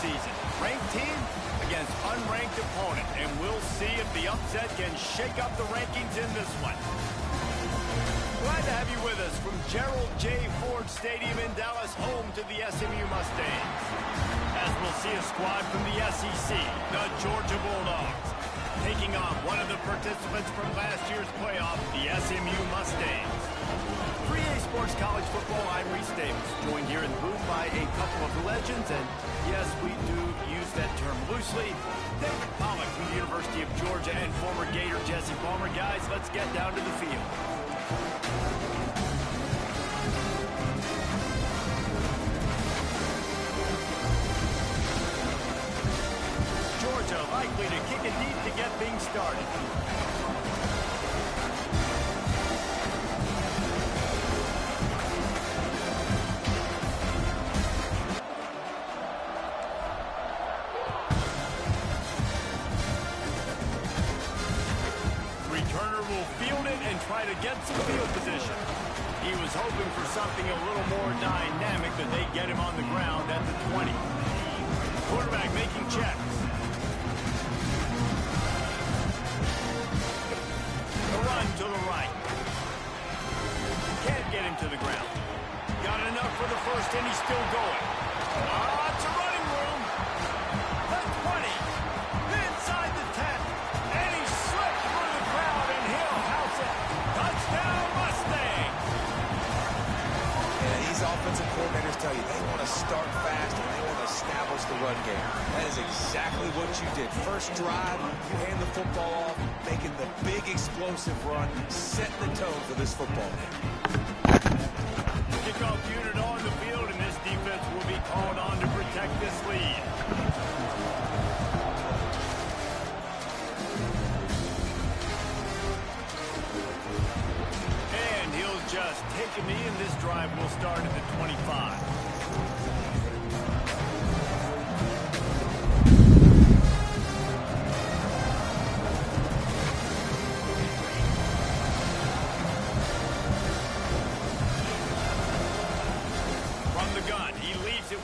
season. Ranked team against unranked opponent, and we'll see if the upset can shake up the rankings in this one. Glad to have you with us from Gerald J. Ford Stadium in Dallas, home to the SMU Mustangs. As we'll see a squad from the SEC, the Georgia Bulldogs, taking on one of the participants from last year's playoff, the SMU Mustangs. 3A Sports College Football, I'm Reese Davis, joined here in the booth by a couple of legends, and yes, we do use that term loosely. David Pollack from the University of Georgia and former Gator Jesse Palmer. Guys, let's get down to the field. Georgia likely to kick it deep to get things started. Returner will field it and try to get some field position. He was hoping for something a little more dynamic, but they get him on the ground at the 20. Quarterback making checks. The run to the right. Can't get him to the ground. Got enough for the first, and he's still going. Lots of running room. The 20. Inside the 10. And he slipped through the crowd, and he'll house it. Touchdown, Mustangs. Yeah, these offensive coordinators tell you they want to start fast and they want to establish the run game. That is exactly what you did. First drive, you hand the football off, making the big explosive run, setting the tone for this football game. Kickoff unit on the field, and this defense will be called on to protect this lead. And he'll just take a knee, and this drive will start at the 25.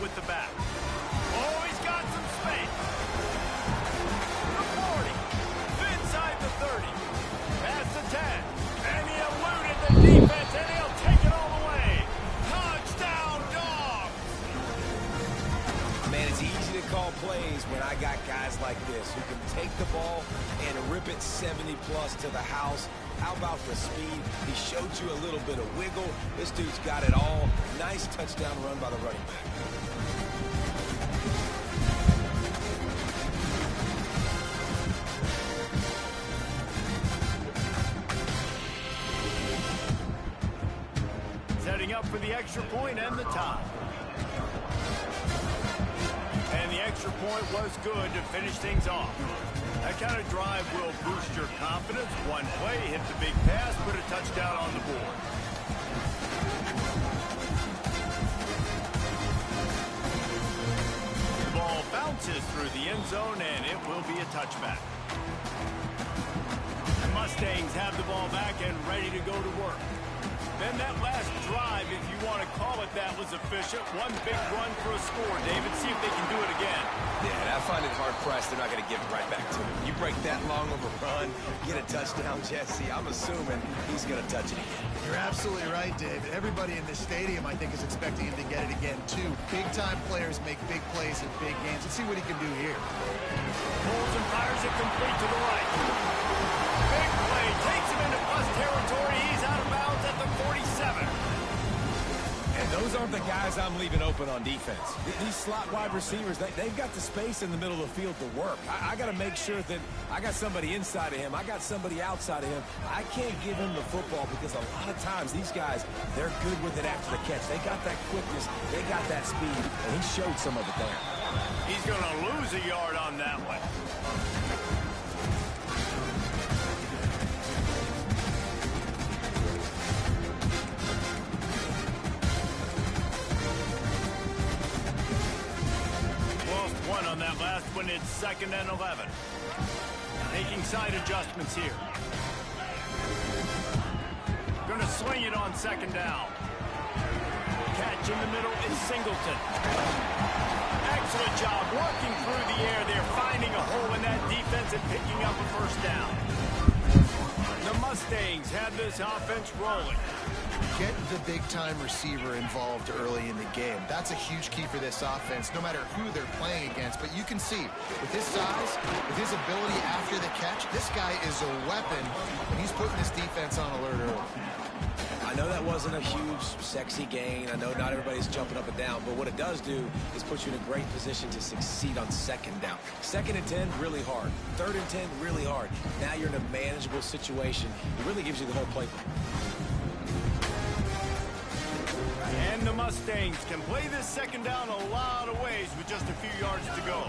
With the back. Oh, he's got some space. The 40. Inside the 30. Past the 10. And he eluded the defense, and he'll take it all the way. Touchdown, Dogs! Man, it's easy to call plays when I got guys like this who can take the ball and rip it 70-plus to the house. How about the speed? He showed you a little bit of wiggle. This dude's got it all. Nice touchdown run by the running back. Setting up for the extra point and the tie. And the extra point was good to finish things off. That kind of drive will boost your confidence. One play, hit the big pass, put a touchdown on the board. The ball bounces through the end zone, and it will be a touchback. The Mustangs have the ball back and ready to go to work. Then that last drive, if you want to call it that, was efficient. One big run for a score, David. See if they can do it again. Yeah, and I find it hard-pressed they're not going to give it right back to him. You break that long of a run, get a touchdown, Jesse, I'm assuming he's going to touch it again. You're absolutely right, David. Everybody in this stadium, I think, is expecting him to get it again, too. Big-time players make big plays in big games. Let's see what he can do here. Pulls and fires it complete to the right. Big play. Takes him into plus territory. He's out of bounds at the 47. And those aren't the guys I'm leaving open on defense. These slot wide receivers, they've got the space in the middle of the field to work. I got to make sure that I got somebody inside of him. I got somebody outside of him. I can't give him the football because a lot of times these guys, they're good with it after the catch. They got that quickness. They got that speed, and he showed some of it there. He's going to lose a yard on that one. On that last one, it's 2nd and 11. Making side adjustments here. Going to swing it on 2nd down. Catch in the middle is Singleton. Excellent job working through the air. They're finding a hole in that defense and picking up a first down. The Mustangs have this offense rolling. Get the big-time receiver involved early in the game. That's a huge key for this offense, no matter who they're playing against. But you can see, with his size, with his ability after the catch, this guy is a weapon, and he's putting this defense on alert early. I know that wasn't a huge, sexy gain. I know not everybody's jumping up and down, but what it does do is put you in a great position to succeed on second down. 2nd and 10, really hard. 3rd and 10, really hard. Now you're in a manageable situation. It really gives you the whole playbook. And the Mustangs can play this second down a lot of ways with just a few yards to go.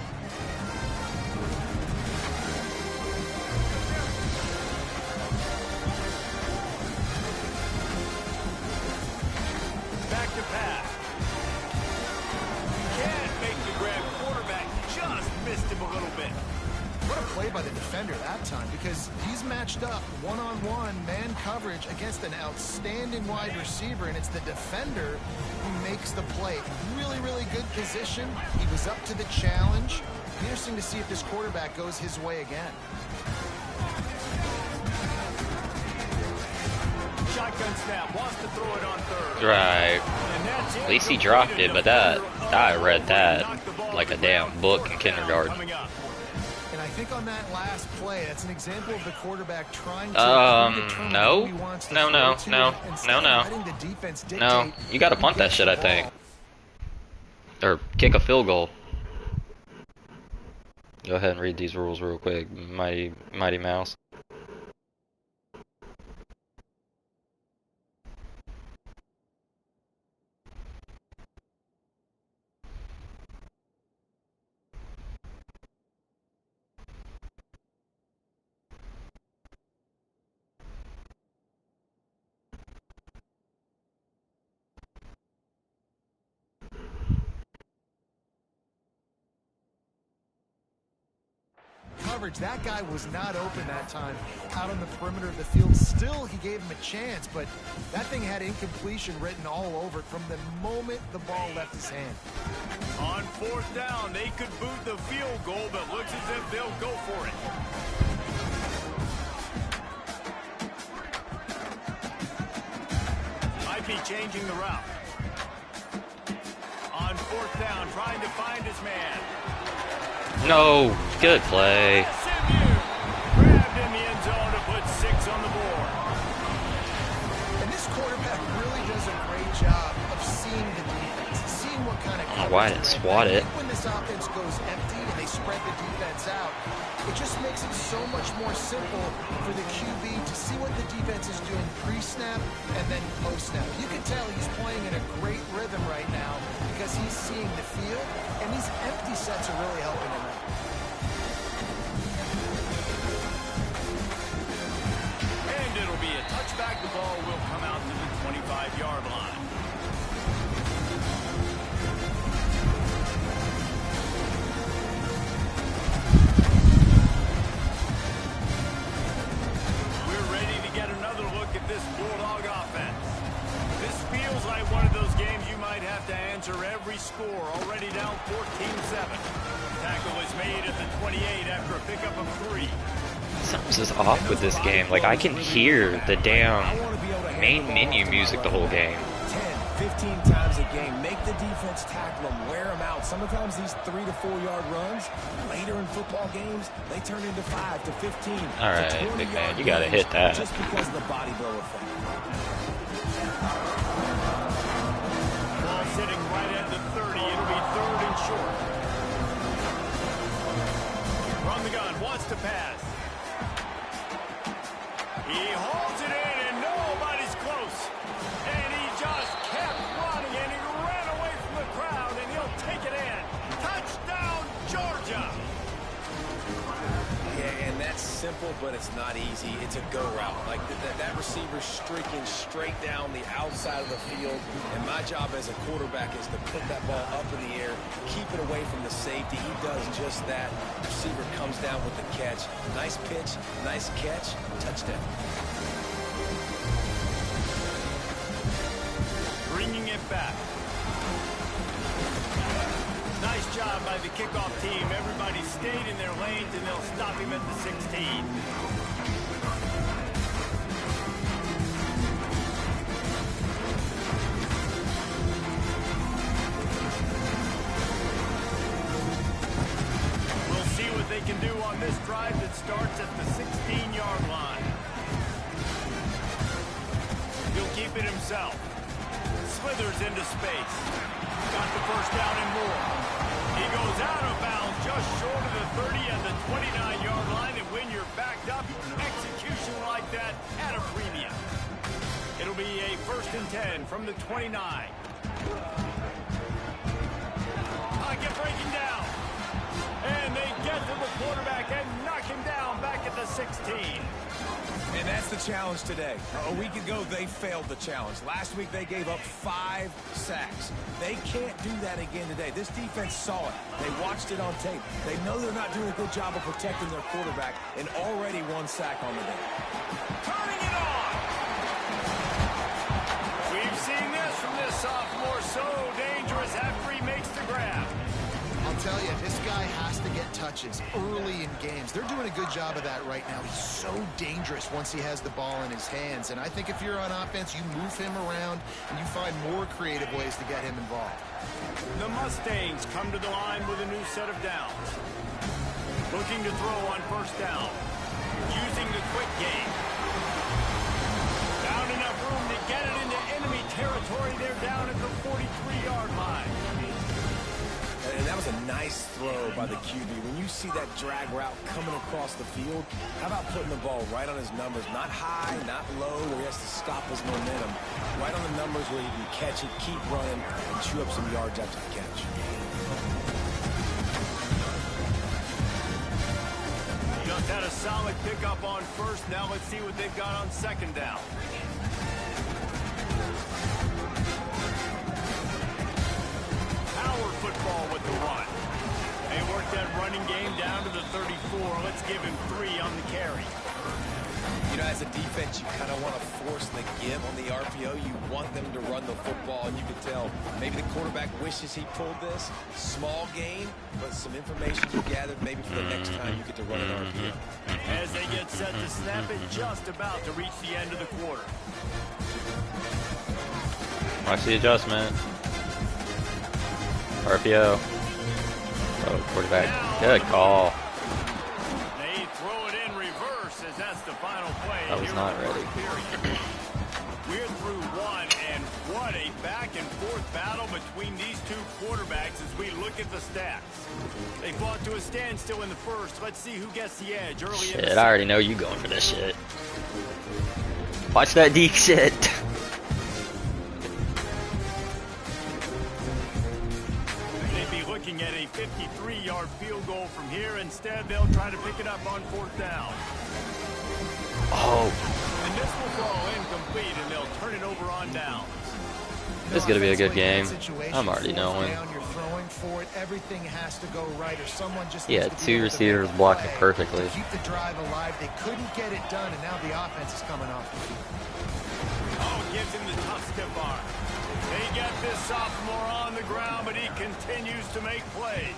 Back to pass. Can't make the grab. Quarterback just missed him a little bit. What a play by the defender that time, because he's matched up one-on-one man coverage against an outstanding wide receiver, and it's the defender who makes the play. Really, really good position. He was up to the challenge. Interesting to see if this quarterback goes his way again. Shotgun snap, wants to throw it on 3rd. Right. At least he dropped it, but that I read that like a damn book in kindergarten. And I think on that last play, that's an example of the quarterback trying to no, you gotta punt that shit, I think, or kick a field goal. Go ahead and read these rules real quick, Mighty Mouse. That guy was not open that time out on the perimeter of the field. Still, he gave him a chance, but that thing had incompletion written all over it from the moment the ball left his hand. On 4th down, they could boot the field goal, but looks as if they'll go for it. Might be changing the route. On 4th down, trying to find his man. No, good play. Grabbed in the end zone to put 6 on the board. And this quarterback really does a great job of seeing the defense, seeing what kind of. I don't know why I didn't swat it. When this offense goes empty and they spread the defense out, it just makes it so much more simple for the QB to see what the defense is doing pre-snap and then post-snap. You can tell he's playing in a great rhythm right now because he's seeing the field, and these empty sets are really helping him out. And it'll be a touchback. The ball will come out to the 25-yard line. This Bulldog offense. This feels like one of those games you might have to answer every score. Already down 14-7. Tackle is made at the 28 after a pickup of 3. Something's just off with this game. Like, I can hear the damn main menu music the whole game. 10, 15 times a game. Make the defense tackle them, wear them out. Sometimes these 3 to 4 yard runs, later in football games, they turn into 5 to 15. All right, big man, you gotta hit that. Just because of the body blow effect. Ball sitting right at the 30. It'll be 3rd and short. From the gun, wants to pass. He holds it in, and nobody's close. And he just kept running, and he ran away from the crowd, and he'll take it in. Touchdown, Georgia! Yeah, and that's simple, but it's not easy. It's a go route. Like that receiver's streaking straight down the outside of the field, and my job as a quarterback is to put that ball up in the air, keep it away from the safety. He does just that. Receiver comes down with the catch. Nice pitch, nice catch, touchdown. Bringing it back. Nice job by by the kickoff team. Everybody stayed in their lanes, and they'll stop him at the 16. We'll see what they can do on this drive that starts at the 16-yard line. He'll keep it himself. Slithers into space. Got the first down and more. He goes out of bounds just short of the 30 and the 29-yard line, and when you're backed up, execution like that at a premium. It'll be a 1st and 10 from the 29. Pocket breaking down. And they get to the quarterback and knock him down back at the 16. And that's the challenge today. A week ago, they failed the challenge. Last week, they gave up 5 sacks. They can't do that again today. This defense saw it. They watched it on tape. They know they're not doing a good job of protecting their quarterback, and already 1 sack on the day. Turning it on! We've seen this from this sophomore. So dangerous after he makes the grab. I'll tell you, this guy has to get touches early in games. They're doing a good job of that right now. He's so dangerous once he has the ball in his hands. And I think if you're on offense, you move him around and you find more creative ways to get him involved. The Mustangs come to the line with a new set of downs. Looking to throw on 1st down. Using the quick game. Found enough room to get it into enemy territory. They're down at the 43-yard line. And that was a nice throw by the QB. When you see that drag route coming across the field, how about putting the ball right on his numbers? Not high, not low, where he has to stop his momentum. Right on the numbers where he can catch it, keep running, and chew up some yards after the catch. Just had a solid pickup on 1st. Now let's see what they've got on 2nd down. Power football with the run. They worked that running game down to the 34. Let's give him 3 on the carry. You know, as a defense, you kind of want to force the give on the RPO. You want them to run the football, and you can tell maybe the quarterback wishes he pulled this. Small gain, but some information you gathered maybe for the next time you get to run an RPO. As they get set to snap it, just about to reach the end of the quarter. Watch the adjustment. RPO. Oh, quarterback. Good call. They throw it in reverse as that's the final play. That was not ready. We're through 1, and what a back-and-forth battle between these two quarterbacks as we look at the stats. They fought to a standstill in the 1st. Let's see who gets the edge early in the Shit, I already know you going for this shit. Watch that Deke shit. Looking at a 53-yard field goal from here. Instead, they'll try to pick it up on 4th down. Oh. And this will fall incomplete, and they'll turn it over on downs. This is going to be a good game. I'm already knowing. Everything has to go right, or someone just yeah, 2 receivers blocked it perfectly. Keep the drive alive. They couldn't get it done, and now the offense is coming off. Oh, gives him the tough stiff arm. They get this sophomore on the ground, but he continues to make plays.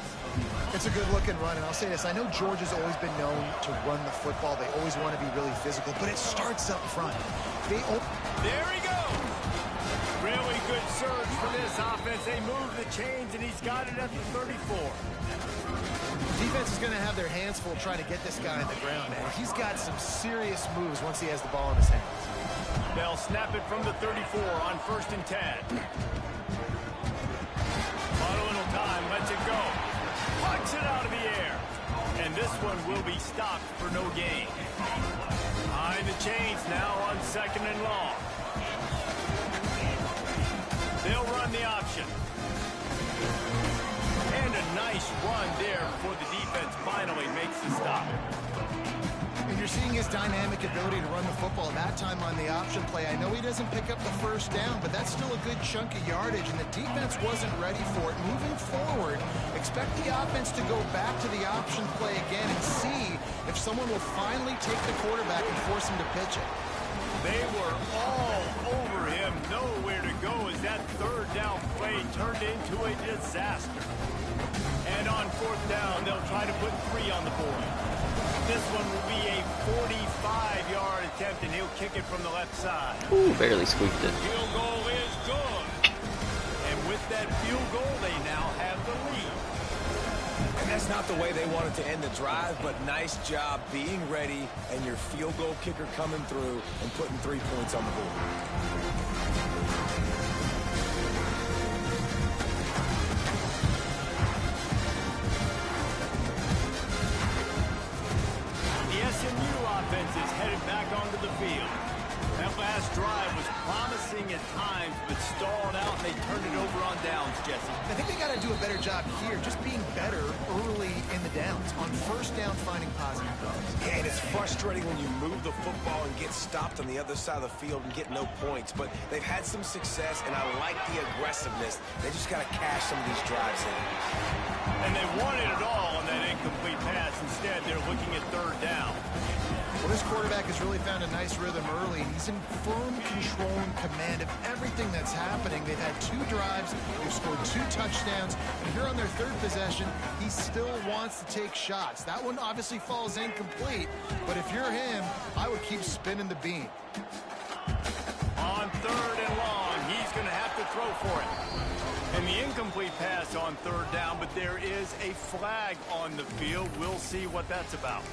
It's a good-looking run, and I'll say this. I know Georgia's always been known to run the football. They always want to be really physical, but it starts up front. There he goes. Really good surge for this offense. They move the chains, and he's got it at the 34. Defense is going to have their hands full trying to get this guy on the ground, man. He's got some serious moves once he has the ball in his hands. They'll snap it from the 34 on 1st and 10. Bought a little time, lets it go. Pucks it out of the air. And this one will be stopped for no gain. Behind the chains now on 2nd and long. They'll run the option. And a nice run there before the defense finally makes the stop. And you're seeing his dynamic ability to run the football. That time on the option play, I know he doesn't pick up the 1st down, but that's still a good chunk of yardage, and the defense wasn't ready for it. Moving forward, expect the offense to go back to the option play again and see if someone will finally take the quarterback and force him to pitch it. They were all over him, nowhere to go as that 3rd down play turned into a disaster. And on put 3 on the board. This one will be a 45-yard attempt, and he'll kick it from the left side. Ooh, barely squeaked it. Field goal is good. And with that field goal, they now have the lead. And that's not the way they wanted to end the drive, but nice job being ready and your field goal kicker coming through and putting 3 points on the board. The SMU offense is headed back onto the field. That last drive was promising at times, but stalled out, and they turned it over on downs, Jesse. I think they got to do a better job here, just being better early in the downs. On first down, finding positive throws. Yeah, and it's frustrating when you move the football and get stopped on the other side of the field and get no points. But they've had some success, and I like the aggressiveness. They just got to cash some of these drives in. And they wanted it all on that incomplete pass. Instead, they're looking at third down. Well, this quarterback has really found a nice rhythm early. He's in firm control and command of everything that's happening. They've had 2 drives. They've scored 2 touchdowns. And here on their 3rd possession, he still wants to take shots. That one obviously falls incomplete. But if you're him, I would keep spinning the beam. On 3rd and long, he's going to have to throw for it. And the incomplete pass on 3rd down, but there is a flag on the field. We'll see what that's about.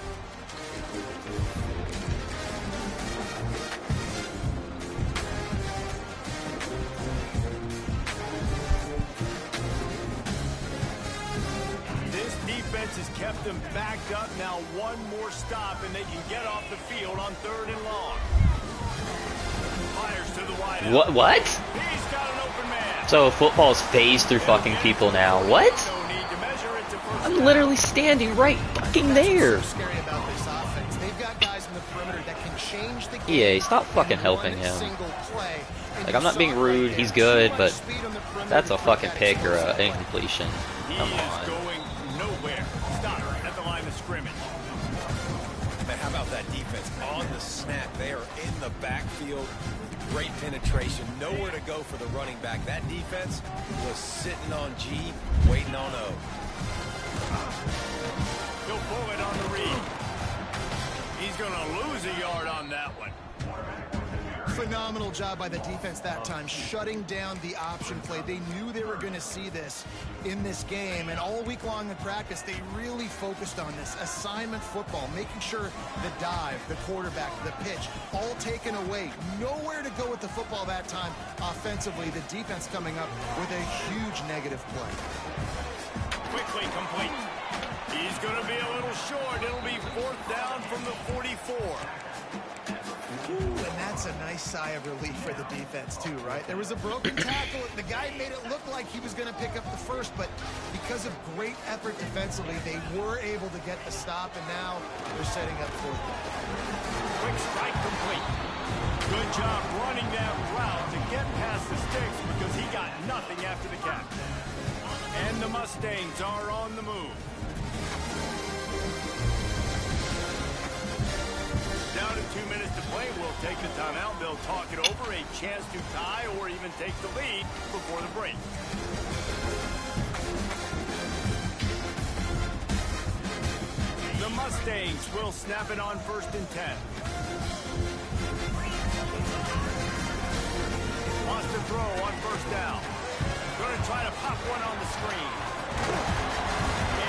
This defense has kept them backed up. Now one more stop, and they can get off the field on 3rd and long. Fires to the wide out. What? He's got an open man. So football's phased through fucking people now. What? No need to measure it to first I'm down. literally standing right fucking there. What's so scary about this offense? They've got guys in the perimeter that can change the game. EA, stop fucking helping him. Like, I'm not being rude, he's good, but that's a fucking pick or an incompletion. Come He is on. going nowhere. Stop at the line of scrimmage. Man, how about that defense? On the snap, they are in the backfield. Great penetration. Nowhere to go for the running back. That defense was sitting on G, waiting on O. He'll pull it on the read. He's going to lose a yard on that one. Phenomenal job by the defense that time, shutting down the option play. They knew they were going to see this in this game, and all week long in practice, they really focused on this assignment football, making sure the dive, the quarterback, the pitch, all taken away. Nowhere to go with the football that time offensively. The defense coming up with a huge negative play. Quickly complete. He's going to be a little short. It'll be 4th down from the 44. Ooh, and that's a nice sigh of relief for the defense, too, right? There was a broken tackle. The guy made it look like he was going to pick up the first, but because of great effort defensively, they were able to get the stop, and now they're setting up 4th down. Quick strike complete. Good job running that route to get past the sticks because he got nothing after the catch. And the Mustangs are on the move. Down to 2 minutes to play. We'll take the timeout. They'll talk it over. A chance to tie or even take the lead before the break. The Mustangs will snap it on 1st and 10. Wants to throw on 1st down. Going to try to pop one on the screen.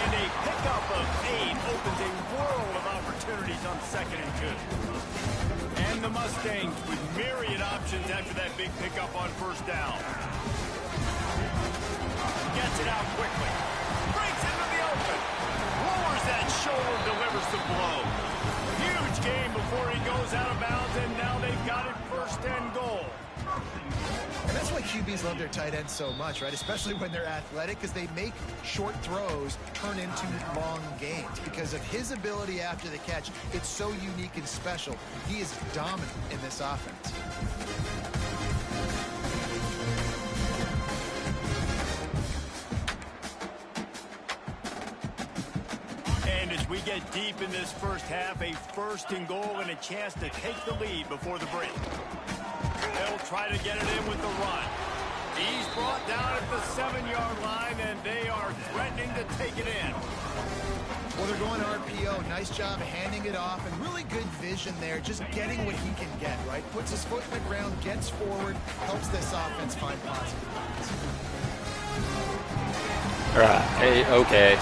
And a pickup of 8 opens a world of opportunities on 2nd and 2. And the Mustangs with myriad options after that big pickup on 1st down. Gets it out quickly. Breaks into the open. Lowers that shoulder, delivers the blow. Huge game before he goes out of bounds, and now they've got it 1st and goal. And that's why QBs love their tight ends so much, right? Especially when they're athletic, because they make short throws turn into long gains. Because of his ability after the catch, it's so unique and special. He is dominant in this offense. And as we get deep in this first half, a 1st and goal and a chance to take the lead before the break. They'll try to get it in with the run. He's brought down at the 7-yard line, and they are threatening to take it in. Well, they're going RPO. Nice job handing it off, and really good vision there, just getting what he can get, right? Puts his foot in the ground, gets forward, helps this offense find positive points. Right. Hey, okay.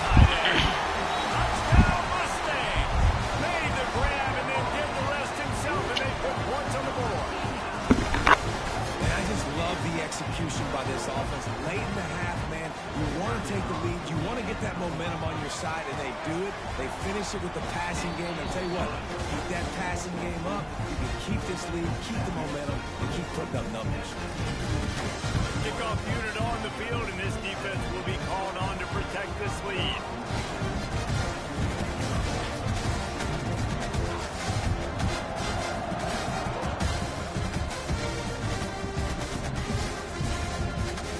Made the grab and then did the rest himself, and they put points on the board. And I just love the execution by this offense. Late in the half, man, you want to take the lead. You want to get that momentum on your side, and they do it. They finish it with the passing game. And tell you what, keep that passing game up. You can keep this lead, keep the momentum, and keep putting up numbers. Kickoff unit on the field, and this defense will be called on to protect this lead.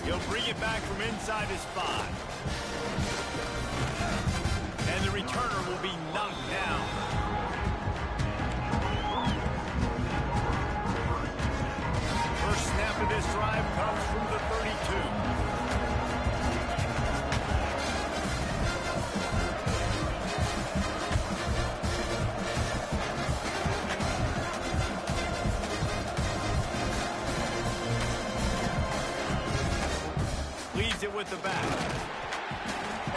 He'll bring it back from inside his 5. And the returner will be knocked down. First snap of this drive comes from the 32. Leads it with the back.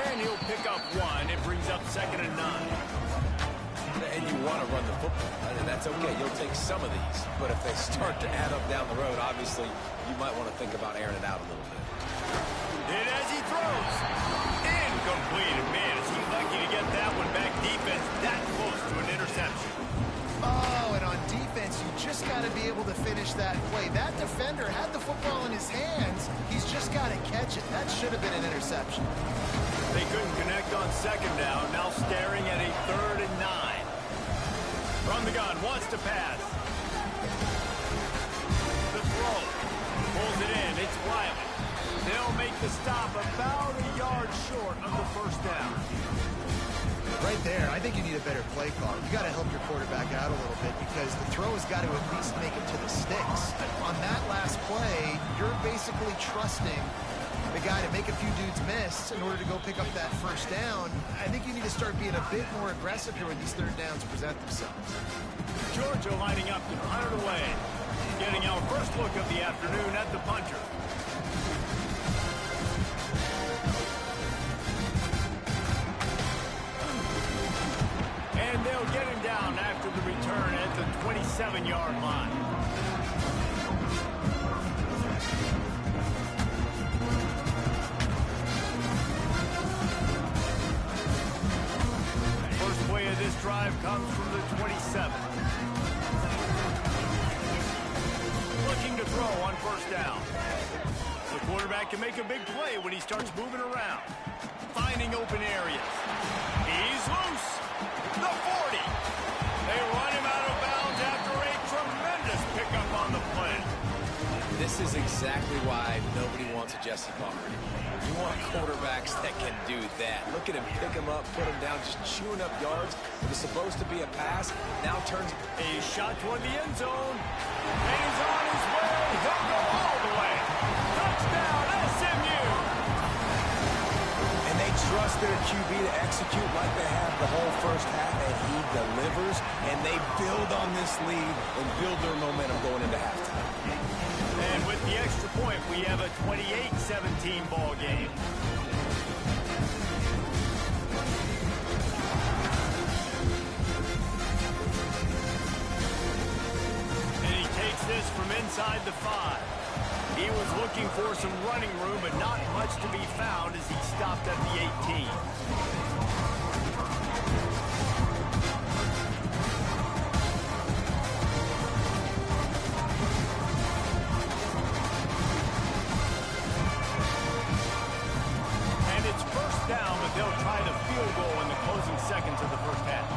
And he'll pick up 1. It brings up 2nd and 9. And you want to run the football, and that's okay. You'll take some of these, but if they start to add up down the road, obviously, you might want to think about airing it out a little bit. And as he throws, incomplete. And man, is he lucky to get that one back. Defense that close to an interception. Oh, and on defense, you just got to be able to finish that play. That defender had the football in his hands. He's just got to catch it. That should have been an interception. They couldn't connect on 2nd down. Now staring at a 3rd and 9. From the gun, wants to pass. The throw. Pulls it in. It's Wiley. They'll make the stop about a yard short of the 1st down. Right there, I think you need a better play call. You got to help your quarterback out a little bit because the throw has got to at least make it to the sticks. On that last play, you're basically trusting the guy to make a few dudes miss in order to go pick up that 1st down. I think you need to start being a bit more aggressive here when these 3rd downs present themselves. Georgia lining up to punt it away. Getting our first look of the afternoon at the punter. And they'll get him down after the return at the 27-yard line. First play of this drive comes from the 27. Looking to throw on 1st down. The quarterback can make a big play when he starts moving around. Finding open areas. He's loose. The 40. They run him out of bounds after a tremendous pickup on the play. This is exactly why nobody wants a Jesse Palmer anymore. You want quarterbacks that can do that. Look at him, pick him up, put him down, just chewing up yards. It was supposed to be a pass, now turns. A shot toward the end zone. And he's on his way. He'll go all the way. Touchdown, SMU. And they trust their QB to execute like they have the whole 1st half, and he delivers, and they build on this lead and build their momentum going into halftime. And with the extra point, we have a 28-17 ball game. And he takes this from inside the 5. He was looking for some running room, but not much to be found as he stopped at the 18. And it's 1st down, but they'll try the field goal in the closing seconds of the 1st half.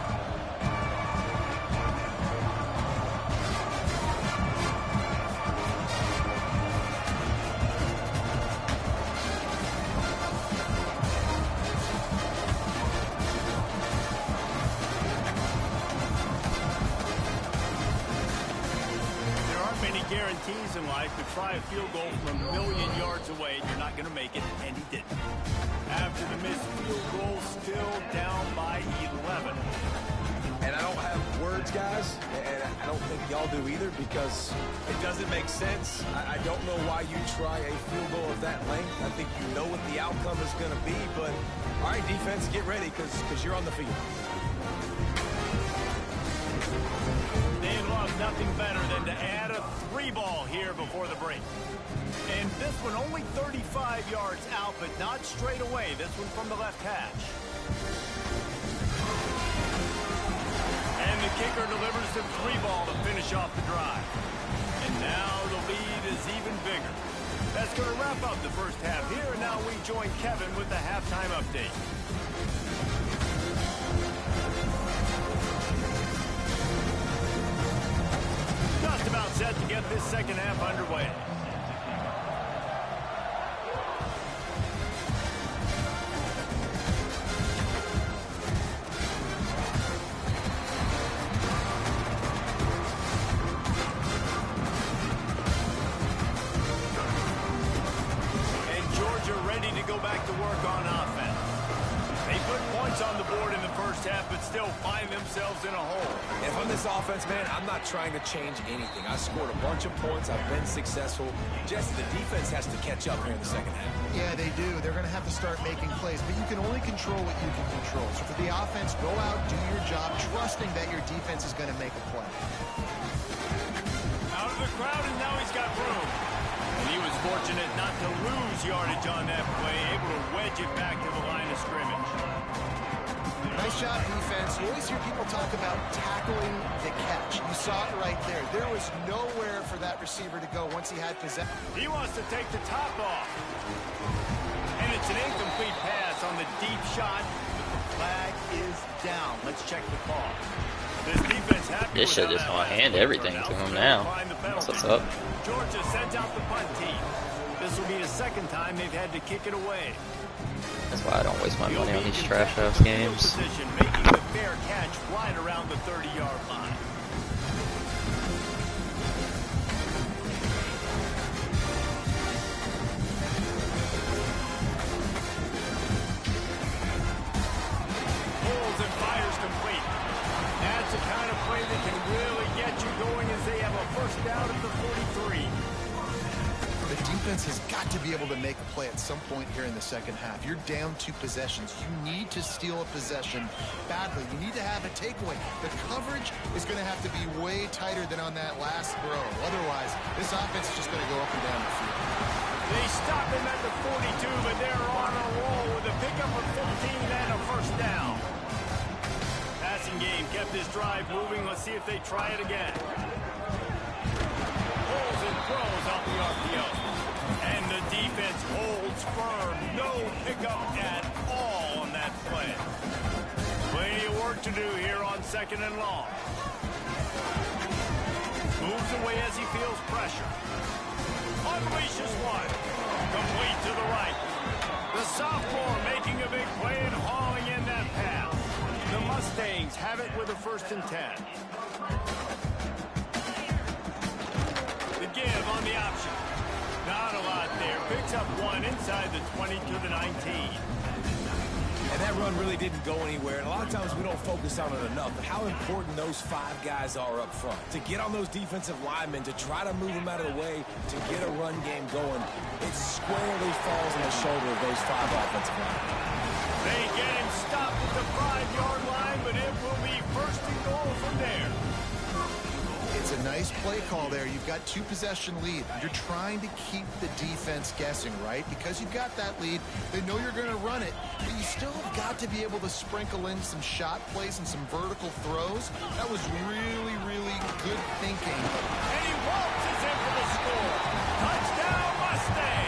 Guarantees in life to try a field goal from a million yards away. You're not going to make it, and he didn't. After the missed field goal, still down by 11. guys, and I don't think y'all do either, because it doesn't make sense. I don't know why you try a field goal of that length. I think you know what the outcome is going to be, but all right, defense, get ready, because you're on the field. They'd love nothing better than to add a 3-ball here before the break. And this one only 35 yards out, but not straight away. This one from the left hash. And the kicker delivers the 3-ball to finish off the drive. And now the lead is even bigger. That's going to wrap up the first half here, and now we join Kevin with the halftime update. Just about set to get this second half underway. But still find themselves in a hole. And from this offense, man, I'm not trying to change anything. I scored a bunch of points. I've been successful. Jesse, the defense has to catch up here in the second half. Yeah, they do. They're going to have to start making plays, but you can only control what you can control. So for the offense, go out, do your job, trusting that your defense is going to make a play. Out of the crowd, and now he's got room. And he was fortunate not to lose yardage on that play, able to wedge it back to the line of scrimmage. Nice job, defense. You always hear people talk about tackling the catch. You saw it right there. There was nowhere for that receiver to go once he had possession. He wants to take the top off. And it's an incomplete pass on the deep shot. The flag is down. Let's check the call. This defense happy. This should just want to hand everything to him now. That's what's up. Georgia sends out the punt team. This will be the second time they've had to kick it away. That's why I don't waste my money on these trash house games. Making the fair catch right around the 30-yard line. Pulls and fires complete. That's the kind of play that can really get you going as they have a first down at the 43. The defense has got to be able to make a play at some point here in the second half. You're down 2 possessions. You need to steal a possession badly. You need to have a takeaway. The coverage is going to have to be way tighter than on that last throw. Otherwise, this offense is just going to go up and down the field. They stop him at the 42, but they're on a roll with a pickup of 15 and a first down. Passing game kept this drive moving. Let's see if they try it again. Pulls and throws off the RPO. And the defense holds firm. No pickup at all on that play. Plenty of work to do here on second and long. Moves away as he feels pressure. Unleashes one. Complete to the right. The sophomore making a big play and hauling in that pass. The Mustangs have it with a 1st and 10. The give on the option. Not a lot there. Picks up one inside the 20 to the 19. And that run really didn't go anywhere. And a lot of times we don't focus on it enough. But how important those 5 guys are up front. To get on those defensive linemen, to try to move them out of the way, to get a run game going. It squarely falls on the shoulder of those 5 offensive linemen. They get him stopped at the 5-yard line, but it will be 1st and goal from there. It's a nice play call there. You've got 2 possession lead. You're trying to keep the defense guessing, right? Because you've got that lead, they know you're going to run it, but you still have got to be able to sprinkle in some shot plays and some vertical throws. That was really, really good thinking. And he waltzes in for the score. Touchdown, Mustang!